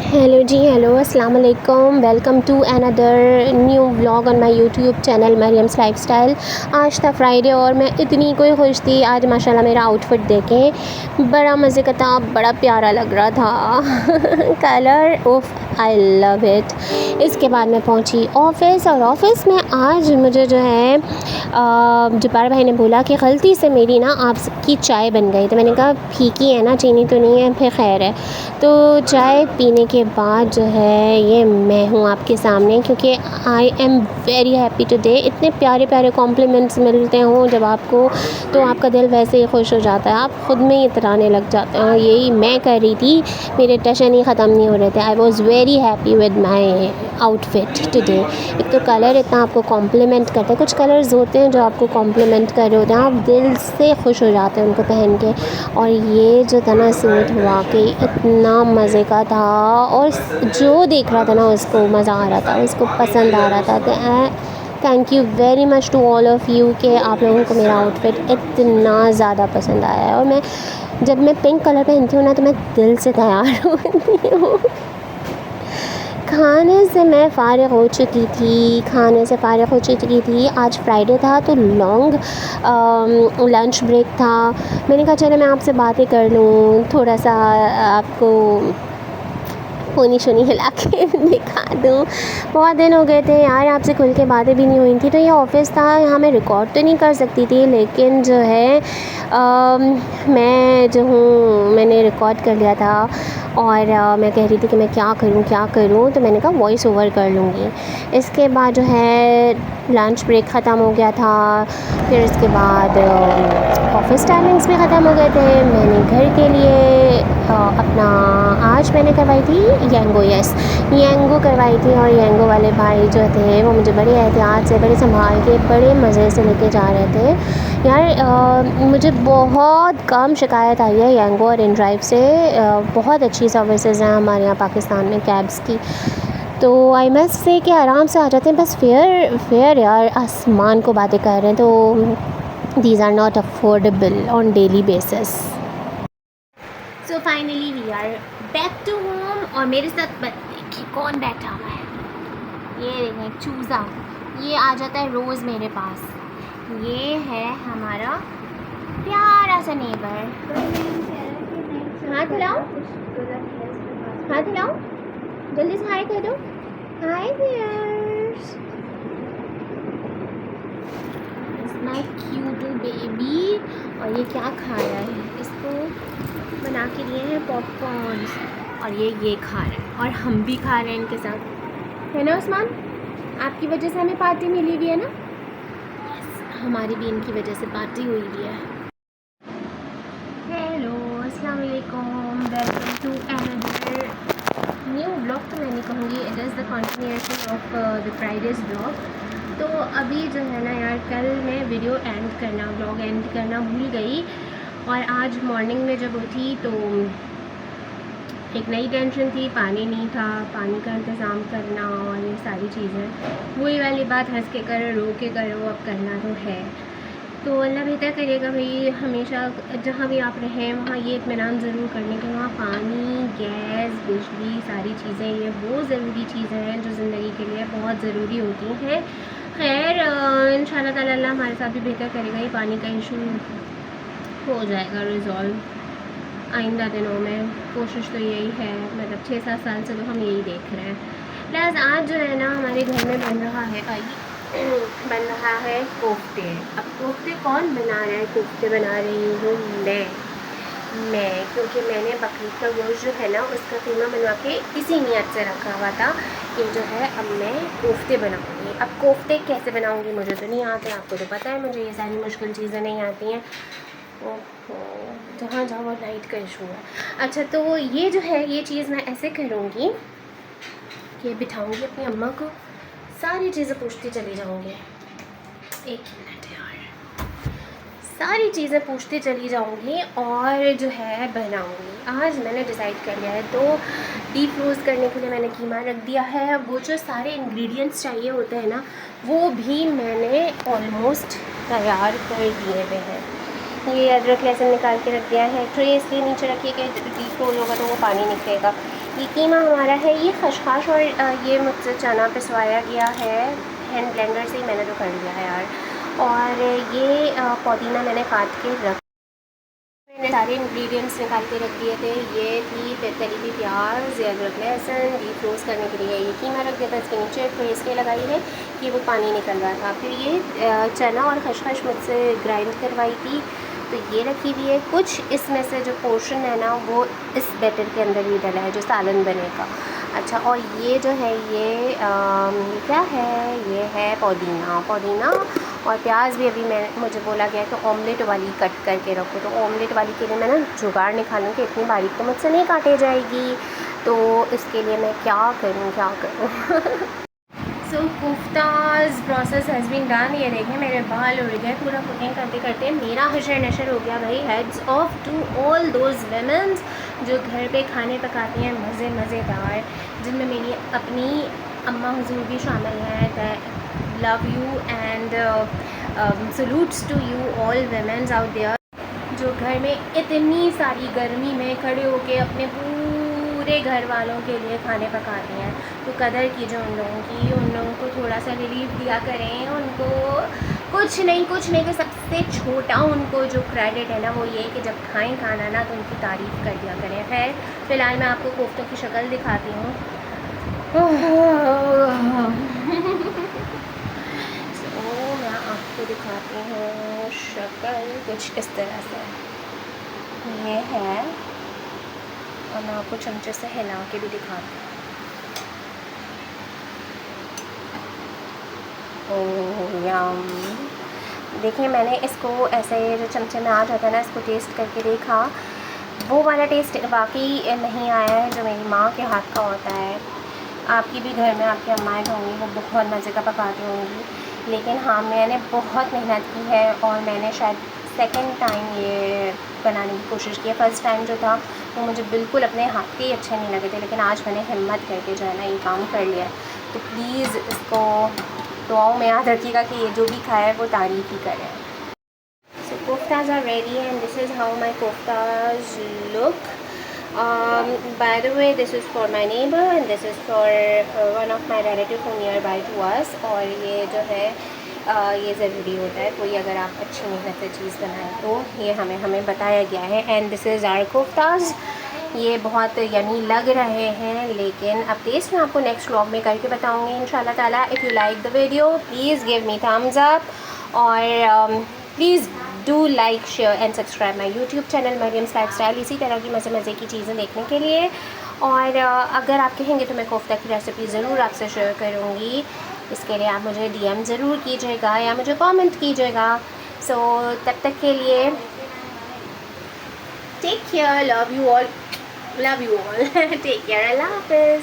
Hello जी, hello, अस्सलाम वालेकुम। Welcome to another new vlog on my YouTube channel Maryam's lifestyle. आज था फ्राइडे और मैं इतनी कोई खुश थी। आज माशाल्लाह मेरा आउटफिट देखें, बड़ा मज़े का था, बड़ा प्यारा लग रहा था colour of I love it. इसके बाद मैं पहुंची ऑफ़िस और ऑफ़िस में आज मुझे जो है जब्बार भाई ने बोला कि गलती से मेरी ना आपकी चाय बन गई। तो मैंने कहा फीकी है ना, चीनी तो नहीं है, फिर खैर है। तो चाय पीने के बाद जो है ये मैं हूँ आपके सामने, क्योंकि I am very happy today. इतने प्यारे प्यारे कॉम्प्लीमेंट्स मिलते हों जब आपको, तो आपका दिल वैसे ही खुश हो जाता है, आप ख़ुद में ही इतराने लग जाते हैं। यही मैं कर रही थी, मेरे टशन ही ख़त्म नहीं हो रहे थे। I was very happy with my outfit today. एक तो कलर इतना आपको कॉम्प्लीमेंट करता है, कुछ कलर्स होते हैं जो आपको कॉम्प्लीमेंट कर रहे होते हैं, आप दिल से खुश हो जाते हैं उनको पहन के। और ये जो था ना सूट, वाकई इतना मज़े का था और जो देख रहा था ना उसको मज़ा आ रहा था, उसको पसंद आ रहा था। तो thank you very much to all of you कि आप लोगों को मेरा आउटफिट इतना ज़्यादा पसंद आया है। और जब मैं पिंक कलर पहनती हूँ ना तो मैं दिल से तैयार होती हूँ। खाने से मैं फ़ारिग हो चुकी थी। आज फ्राइडे था तो लॉन्ग लंच ब्रेक था। मैंने कहा चलो मैं आपसे बातें कर लूँ, थोड़ा सा आपको पोनी शोनी हिला के दिखा दूँ। बहुत दिन हो गए थे यार, आपसे खुल के बातें भी नहीं हुई थी। तो ये ऑफ़िस था, यहाँ मैं रिकॉर्ड तो नहीं कर सकती थी, लेकिन जो है मैं जो हूँ मैंने रिकॉर्ड कर लिया था। और मैं कह रही थी कि मैं क्या करूँ, तो मैंने कहा वॉइस ओवर कर लूँगी। इसके बाद जो है लंच ब्रेक ख़त्म हो गया था, फिर इसके बाद ऑफ़िस टाइमिंग्स भी ख़त्म हो गए थे। मैंने घर के लिए अपना आज मैंने करवाई थी येंगो करवाई थी। और येंगो वाले भाई जो थे वो मुझे बड़े एहतियात से, बड़े संभाल के, बड़े मज़े से लेके जा रहे थे यार। मुझे बहुत कम शिकायत आई है येंगो और इनड्राइव से। बहुत अच्छी सर्विसेज हैं हमारे यहाँ पाकिस्तान में कैब्स की। तो आई मस्ट से कि आराम से आ जाते हैं, बस फेयर यार आसमान को बातें कर रहे हैं, तो these are not affordable on daily basis. So finally we are back to home. और मेरे साथ देखिए कौन बैठा हुआ है, ये देखें चूज़ा, ये आ जाता है रोज़ मेरे पास। ये है हमारा प्यारा सा नेबर। हाथ हिलाओ, हाथ हिलाओ, जल्दी से हाय कह दो, हाय डियर्स। My cute baby. और ये क्या खा रहा है, इसको बना के दिए हैं पॉपकॉर्न्स, और ये खा रहा है और हम भी खा रहे हैं इनके साथ, है ना उस्मान? आपकी वजह से हमें पार्टी मिली हुई है ना? यस, हमारी भी इनकी वजह से पार्टी हुई हुई है। हेलो, अस्सलाम वालेकुम, welcome to another new blog. तो मैं नहीं कहूँगी, it is the continuation of the Friday's blog. तो अभी जो है ना यार, कल मैं वीडियो ब्लॉग एंड करना भूल गई। और आज मॉर्निंग में जब उठी तो एक नई टेंशन थी, पानी नहीं था, पानी का इंतज़ाम करना और ये सारी चीज़ें। वही वाली बात, हंस के करो, रो के करो, अब करना तो है। तो अल्लाह बेहतर करेगा भाई। हमेशा जहाँ भी आप रहें वहाँ ये इत्मीनान ज़रूर करने कि वहाँ पानी, गैस, बिजली, सारी चीज़ें, ये वो ज़रूरी चीज़ें हैं जो ज़िंदगी के लिए बहुत ज़रूरी होती हैं। खैर इंशाल्लाह ताला अल्लाह हमारे साथ भी बेहतर करेगा। ये पानी का इशू हो जाएगा रिज़ॉल्व आइंदा दिनों में, कोशिश तो यही है। मतलब 6-7 साल से तो हम यही देख रहे हैं। प्लस आज जो है ना हमारे घर में बन रहा है कोफ्ते। अब कोफ्ते कौन बना रहा है? कोफ्ते बना रही हूँ मैं, क्योंकि मैंने बकरीद का गोश्त जो है ना उसका कीमा बनवा के इसी नियत से रखा हुआ था कि जो है अब मैं कोफ्ते बनाऊँगी। अब कोफ्ते कैसे बनाऊँगी मुझे तो नहीं आते, आपको तो पता है मुझे ये सारी मुश्किल चीज़ें नहीं आती हैं। जहाँ जाओ लाइट का इशू है। अच्छा, तो ये जो है ये चीज़ मैं ऐसे करूँगी कि बिठाऊँगी अपनी अम्मा को, सारी चीज़ें पूछती चली जाऊँगी। एक मिनट यार, सारी चीज़ें पूछती चली जाऊँगी और जो है बनाऊँगी। आज मैंने डिसाइड कर लिया है। तो डीप फ्रोज़ करने के लिए मैंने कीमा रख दिया है। वो जो सारे इंग्रेडिएंट्स चाहिए होते हैं ना, वो भी मैंने ऑलमोस्ट तैयार कर दिए हुए हैं। ये अदरक लहसुन निकाल के रख दिया है। ट्रे इसलिए नीचे रखिए कि डीप फ्रोज़ होगा तो वो पानी निकलेगा। ये कीमा हमारा है, ये खशखाश और ये मुझसे चना पिसवाया गया है हैंड ब्लेंडर से ही, मैंने तो कर लिया है यार। और ये पुदीना मैंने काट के रख, मैंने सारे इंग्रेडिएंट्स निकाल के रख दिए थे। ये थी तली हुई प्याज, अदरक लहसुन, डीप रोस्ट करने के लिए ये कीमा रख दिया था। इसके नीचे थोड़ी इसलिए लगाई है कि वो पानी निकल रहा था। फिर ये चना और खशखश मुझसे ग्राइंड करवाई थी, तो ये रखी हुई है। कुछ इसमें से जो पोर्शन है ना वो इस बैटर के अंदर ही डला है जो सालन बनेगा। अच्छा, और ये जो है ये क्या है, ये है पुदीना और प्याज भी अभी मुझे बोला गया कि ऑमलेट वाली कट करके रखो, तो ऑमलेट वाली के लिए मैं ना जुगाड़ निकालूँ कि इतनी बारीक तो मुझसे नहीं काटे जाएगी, तो इसके लिए मैं क्या करूँ so koftas process has been done. ये देखें मेरे बाल उड़ गए पूरा कुकिंग करते करते, मेरा हशर नशर हो गया भाई। Hats off to all those womens जो घर पे खाने पकाती हैं मज़ेदार, जिनमें मेरी अपनी अम्मा हुजूर भी शामिल हैं। Love you and salutes to you all womens out there जो घर में इतनी सारी गर्मी में खड़े होके अपने पूरे घर वालों के लिए खाने पकाते हैं। तो कदर कीजिए उन लोगों की, उन लोगों को थोड़ा सा रिलीफ दिया करें। उनको कुछ नहीं तो सबसे छोटा उनको जो क्रेडिट है ना वो ये कि जब खाएं खाना ना तो उनकी तारीफ़ कर दिया करें। खैर फ़िलहाल मैं आपको कोफ्तों की शक्ल दिखाती हूँ। तो मैं आपको दिखाती हूँ शक्ल कुछ इस तरह से, ये है। और मैं आपको चमचे से हिला के भी दिखाती हूँ। ओह यम, देखिए मैंने इसको ऐसे जो चमचे में आ जाता है ना, इसको टेस्ट करके देखा, वो वाला टेस्ट वाकई नहीं आया है जो मेरी माँ के हाथ का होता है। आपकी भी घर में आपकी अम्माएँ होंगी, वो बहुत मज़े का पकाती होंगी, लेकिन हाँ मैंने बहुत मेहनत की है और मैंने शायद सेकंड टाइम ये बनाने की कोशिश की है। फ़र्स्ट टाइम जो था वो मुझे बिल्कुल अपने हाथ के ही अच्छे नहीं लगे थे, लेकिन आज मैंने हिम्मत करके जो है ना ये काम कर लिया। तो प्लीज़ इसको दुआओं में याद रखिएगा कि ये जो भी खाए वो तारीफ़ ही करें। So koftas are ready and this is how my koftas look. By the way, this is for my neighbor and this is for one of my relative who nearby to us. और ये जो है ये ज़रूरी होता है, कोई अगर आप अच्छी मेहनत से चीज़ बनाएं तो ये हमें बताया गया है। And this is our koftas. ये बहुत यमी लग रहे हैं, लेकिन अब टेस्ट मैं आपको नेक्स्ट व्लॉग में करके बताऊंगी इंशाल्लाह ताला। If you like the video please give me thumbs up और please do like share and subscribe my YouTube channel Maryam's lifestyle, इसी तरह की मज़े की चीज़ें देखने के लिए। और अगर आप कहेंगे तो मैं कोफ्ता की रेसिपी ज़रूर आपसे शेयर करूँगी। इसके लिए आप मुझे DM ज़रूर कीजिएगा या मुझे कमेंट कीजिएगा। सो तब तक के लिए take care, love you all take care, अल्लाह हाफ़िज़।